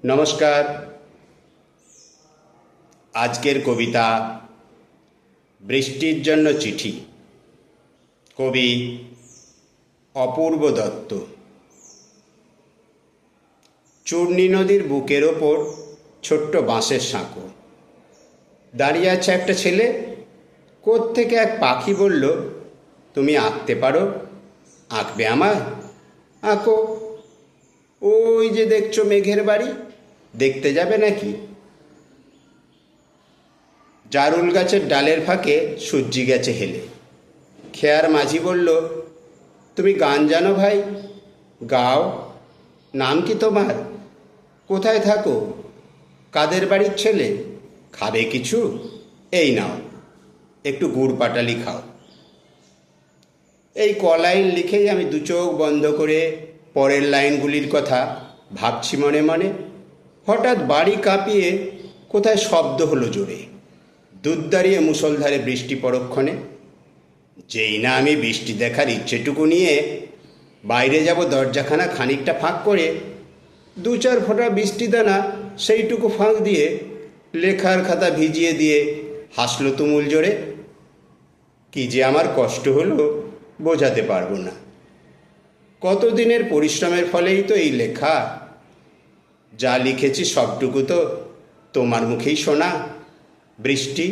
নমস্কার। আজকের কবিতা বৃষ্টির জন্য চিঠি। কবি অপূর্ব দত্ত। চূর্ণী নদীর বুকের ওপর ছোট্ট বাঁশের সাঁকো দাঁড়িয়ে আছে একটা ছেলে। কোত্থেকে এক পাখি বলল, তুমি আঁকতে পারো, আঁকবে আমায়? আঁকো। ওই যে দেখছো মেঘের বাড়ি, দেখতে যাবে নাকি? জারুল গাছের ডালের ফাঁকে সূর্যি গেছে হেলে। খেয়ার মাঝি বলল, তুমি গান জানো ভাই? গাও। নাম কি তোমার? কোথায় থাকো? কাদের বাড়ির ছেলে? খাবে কিছু? এই নাও, একটু গুড় পাটালি খাও। এই কলাইন লিখেই আমি দু চোখ বন্ধ করে পরের লাইনগুলির কথা ভাবছি মনে মনে। হঠাৎ বাড়ি কাঁপিয়ে কোথায় শব্দ হলো জোরে। দুধ দাঁড়িয়ে মুষলধারে বৃষ্টি পরক্ষণে। যেই না আমি বৃষ্টি দেখার ইচ্ছেটুকু নিয়ে বাইরে যাব দরজাখানা খানিকটা ফাঁক করে, দু চার ফোঁটা বৃষ্টিদানা সেইটুকু ফাঁক দিয়ে লেখার খাতা ভিজিয়ে দিয়ে হাসলো তুমুল জোরে। কি যে আমার কষ্ট হলো বোঝাতে পারবো না। কতদিনের পরিশ্রমের ফলেই তো এই লেখা। যা লিখেছি সবটুকু তো তোমার মুখেই শোনা। বৃষ্টি,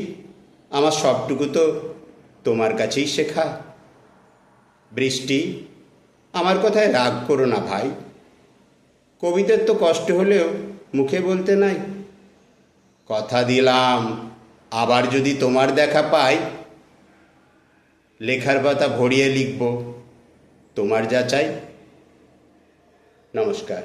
আমার সবটুকু তো তোমার কাছেই শেখা। বৃষ্টি, আমার কথায় রাগ করো না ভাই। কবিদের তো কষ্ট হলেও মুখে বলতে নাই। কথা দিলাম, আবার যদি তোমার দেখা পাই, লেখার পাতা ভরিয়ে লিখব তোমার যা চাই। নমস্কার।